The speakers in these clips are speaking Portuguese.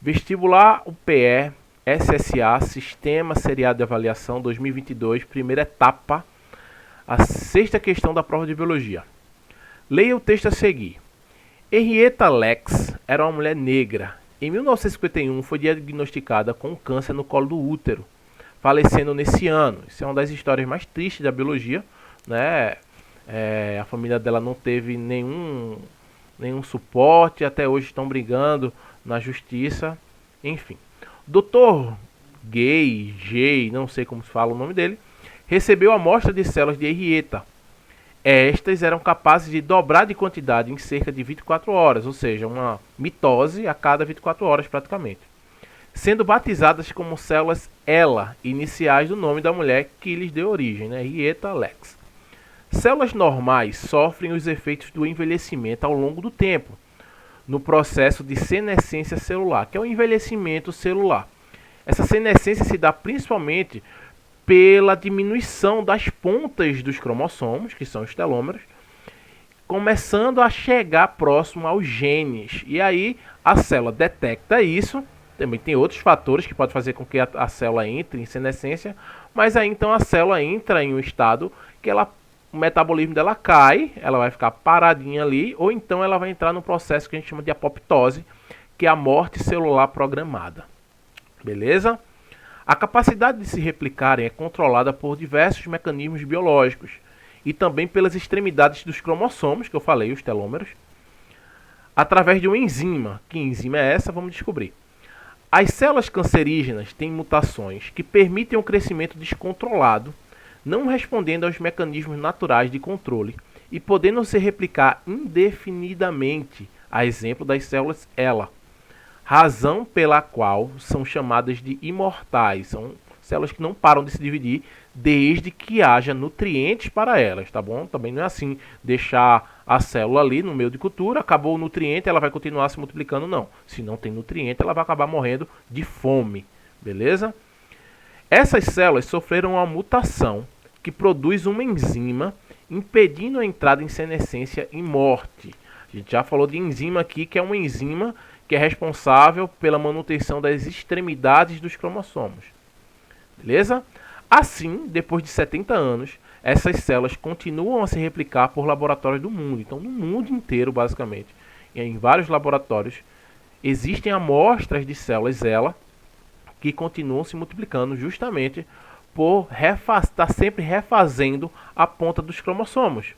Vestibular UPE, SSA, Sistema Seriado de Avaliação 2022, primeira etapa, a sexta questão da prova de Biologia. Leia o texto a seguir. Henrietta Lacks era uma mulher negra. Em 1951 foi diagnosticada com câncer no colo do útero, falecendo nesse ano. Isso é uma das histórias mais tristes da biologia, né? A família dela não teve nenhum suporte, até hoje estão brigando na justiça, enfim. Dr. Gay, não sei como se fala o nome dele, recebeu a amostra de células de Henrietta. Estas eram capazes de dobrar de quantidade em cerca de 24 horas, ou seja, uma mitose a cada 24 horas praticamente, sendo batizadas como células ELA, iniciais do nome da mulher que lhes deu origem, né? Henrietta Lacks. Células normais sofrem os efeitos do envelhecimento ao longo do tempo, no processo de senescência celular, que é o envelhecimento celular. Essa senescência se dá principalmente pela diminuição das pontas dos cromossomos, que são os telômeros, começando a chegar próximo aos genes. E aí a célula detecta isso. Também tem outros fatores que podem fazer com que a célula entre em senescência, mas aí então a célula entra em um estado que o metabolismo dela cai, ela vai ficar paradinha ali, ou então ela vai entrar no processo que a gente chama de apoptose, que é a morte celular programada. Beleza? A capacidade de se replicarem é controlada por diversos mecanismos biológicos e também pelas extremidades dos cromossomos, que eu falei, os telômeros, através de uma enzima. Que enzima é essa? Vamos descobrir. As células cancerígenas têm mutações que permitem um crescimento descontrolado, não respondendo aos mecanismos naturais de controle e podendo se replicar indefinidamente, a exemplo das células ELA. Razão pela qual são chamadas de imortais. São células que não param de se dividir desde que haja nutrientes para elas, tá bom? Também não é assim, deixar a célula ali no meio de cultura, acabou o nutriente, ela vai continuar se multiplicando, não. Se não tem nutriente, ela vai acabar morrendo de fome, beleza? Essas células sofreram uma mutação que produz uma enzima impedindo a entrada em senescência e morte. A gente já falou de enzima aqui, que é uma enzima que é responsável pela manutenção das extremidades dos cromossomos. Beleza? Assim, depois de 70 anos, essas células continuam a se replicar por laboratórios do mundo. Então, no mundo inteiro, basicamente, e em vários laboratórios, existem amostras de células ELA que continuam se multiplicando justamente por estar sempre refazendo a ponta dos cromossomos.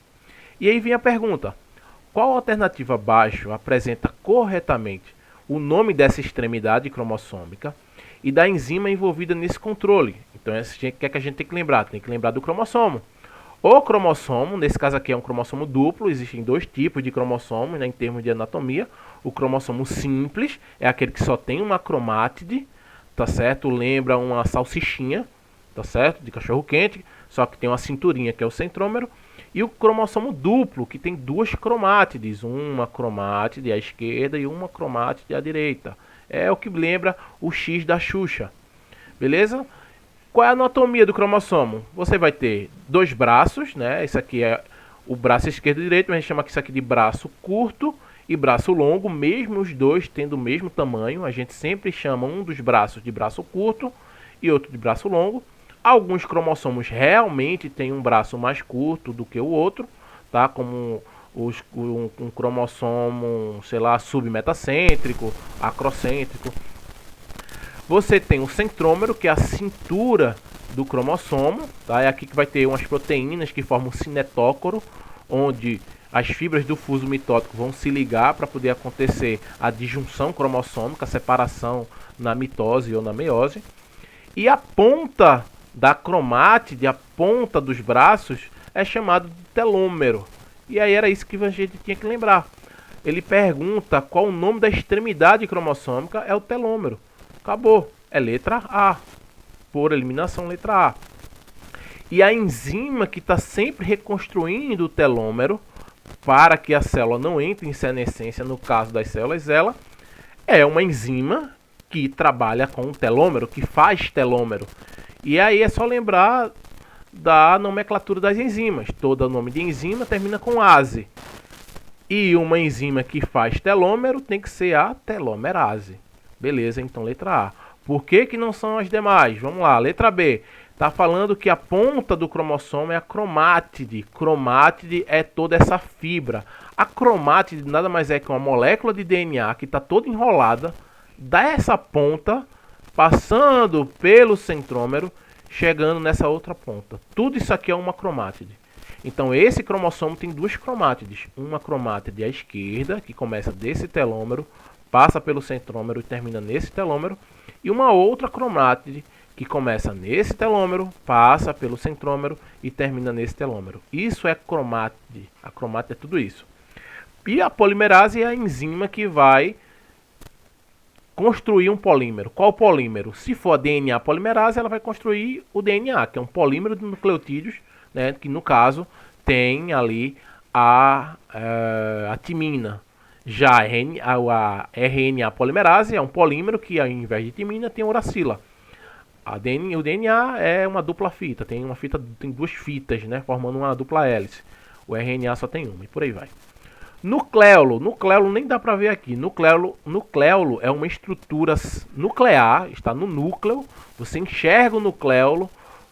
E aí vem a pergunta: qual alternativa abaixo apresenta corretamente o nome dessa extremidade cromossômica e da enzima envolvida nesse controle? Então, o que é que a gente tem que lembrar? Tem que lembrar do cromossomo. O cromossomo, nesse caso aqui é um cromossomo duplo, existem dois tipos de cromossomos, né, em termos de anatomia. O cromossomo simples é aquele que só tem uma cromátide, tá certo? Lembra uma salsichinha, tá certo? De cachorro quente, só que tem uma cinturinha que é o centrômero. E o cromossomo duplo, que tem duas cromátides, uma cromátide à esquerda e uma cromátide à direita. É o que lembra o X da Xuxa. Beleza? Qual é a anatomia do cromossomo? Você vai ter dois braços, né? Esse aqui é o braço esquerdo e direito, mas a gente chama isso aqui de braço curto e braço longo, mesmo os dois tendo o mesmo tamanho. A gente sempre chama um dos braços de braço curto e outro de braço longo. Alguns cromossomos realmente têm um braço mais curto do que o outro, tá? Como um cromossomo, sei lá, submetacêntrico, acrocêntrico. Você tem o centrômero, que é a cintura do cromossomo, tá? É aqui que vai ter umas proteínas que formam um cinetócoro, onde as fibras do fuso mitótico vão se ligar para poder acontecer a disjunção cromossômica, a separação na mitose ou na meiose. E a ponta da cromátide, a ponta dos braços, é chamado de telômero. E aí era isso que a gente tinha que lembrar. Ele pergunta qual o nome da extremidade cromossômica, é o telômero. Acabou, é letra A, por eliminação, letra A. E a enzima que está sempre reconstruindo o telômero para que a célula não entre em senescência, no caso das células ELA, é uma enzima que trabalha com o telômero, que faz telômero. E aí é só lembrar da nomenclatura das enzimas. Todo nome de enzima termina com ase. E uma enzima que faz telômero tem que ser a telomerase. Beleza, então letra A. Por que que não são as demais? Vamos lá, letra B. Está falando que a ponta do cromossomo é a cromátide. Cromátide é toda essa fibra. A cromátide nada mais é que uma molécula de DNA que está toda enrolada, dá essa ponta, passando pelo centrômero, chegando nessa outra ponta. Tudo isso aqui é uma cromátide. Então esse cromossomo tem duas cromátides. Uma cromátide à esquerda, que começa desse telômero, passa pelo centrômero e termina nesse telômero. E uma outra cromátide que começa nesse telômero, passa pelo centrômero e termina nesse telômero. Isso é cromátide. A cromátide é tudo isso. E a polimerase é a enzima que vai construir um polímero. Qual polímero? Se for a DNA polimerase, ela vai construir o DNA, que é um polímero de nucleotídeos, né, que no caso tem ali a timina. Já a RNA polimerase é um polímero que, ao invés de timina, tem uracila. O DNA é uma dupla fita, tem duas fitas, né, formando uma dupla hélice. O RNA só tem uma, e por aí vai. Nucleolo nem dá para ver aqui. Nucleolo é uma estrutura nuclear, está no núcleo. Você enxerga o nucleolo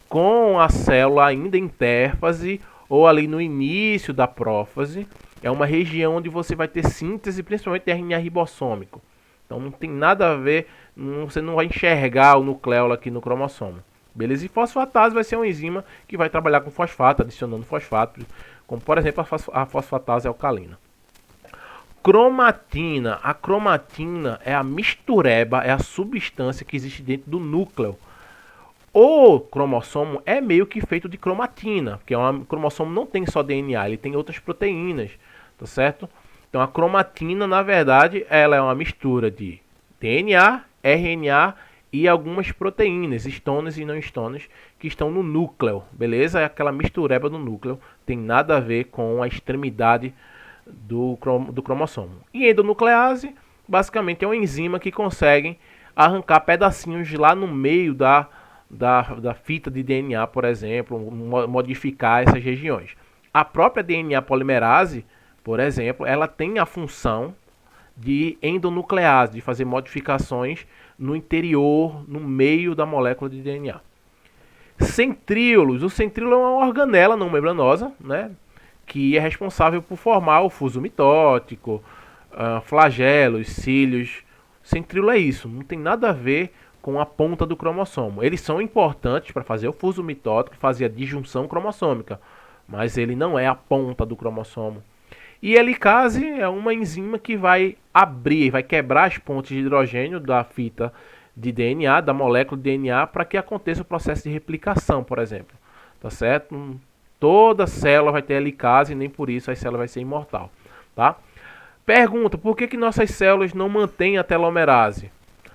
com a célula ainda em intérfase ou ali no início da prófase. É uma região onde você vai ter síntese, principalmente de RNA ribossômico. Então não tem nada a ver, você não vai enxergar o nucleolo aqui no cromossomo. Beleza? E fosfatase vai ser uma enzima que vai trabalhar com fosfato, adicionando fosfato, como por exemplo a fosfatase alcalina. Cromatina. A cromatina é a mistureba, é a substância que existe dentro do núcleo. O cromossomo é meio que feito de cromatina, porque o cromossomo não tem só DNA, ele tem outras proteínas, tá certo? Então a cromatina, na verdade, ela é uma mistura de DNA, RNA e algumas proteínas, histonas e não histonas, que estão no núcleo, beleza? É aquela mistureba do núcleo, tem nada a ver com a extremidade do cromossomo. E endonuclease, basicamente, é uma enzima que consegue arrancar pedacinhos lá no meio da fita de DNA, por exemplo, modificar essas regiões. A própria DNA polimerase, por exemplo, ela tem a função de endonuclease, de fazer modificações no interior, no meio da molécula de DNA. Centríolos. O centríolo é uma organela não membranosa, né, que é responsável por formar o fuso mitótico, flagelos, cílios. Centríolo é isso, não tem nada a ver com a ponta do cromossomo. Eles são importantes para fazer o fuso mitótico, fazer a disjunção cromossômica, mas ele não é a ponta do cromossomo. E helicase é uma enzima que vai abrir, vai quebrar as pontes de hidrogênio da fita de DNA, da molécula de DNA, para que aconteça o processo de replicação, por exemplo. Tá certo? Toda célula vai ter helicase e nem por isso a célula vai ser imortal. Tá? Pergunta, por que nossas células não mantêm a telomerase?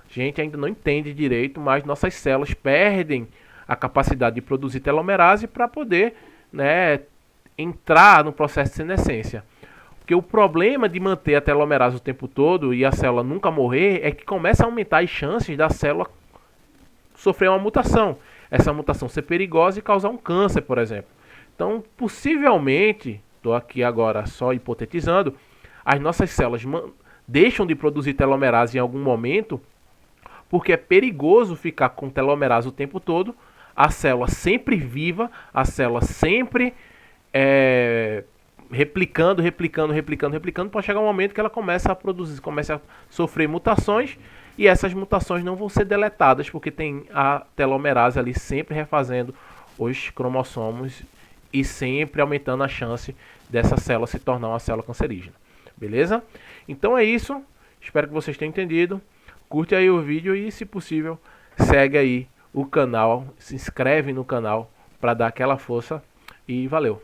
A gente ainda não entende direito, mas nossas células perdem a capacidade de produzir telomerase para poder, né, entrar no processo de senescência. Porque o problema de manter a telomerase o tempo todo e a célula nunca morrer é que começa a aumentar as chances da célula sofrer uma mutação. Essa mutação ser perigosa e causar um câncer, por exemplo. Então, possivelmente, estou aqui agora só hipotetizando, as nossas células deixam de produzir telomerase em algum momento porque é perigoso ficar com telomerase o tempo todo, a célula sempre viva, a célula sempre replicando, pode chegar um momento que ela começa a produzir, começa a sofrer mutações, e essas mutações não vão ser deletadas, porque tem a telomerase ali sempre refazendo os cromossomos e sempre aumentando a chance dessa célula se tornar uma célula cancerígena. Beleza? Então é isso, espero que vocês tenham entendido. Curte aí o vídeo e, se possível, segue aí o canal, se inscreve no canal para dar aquela força e valeu!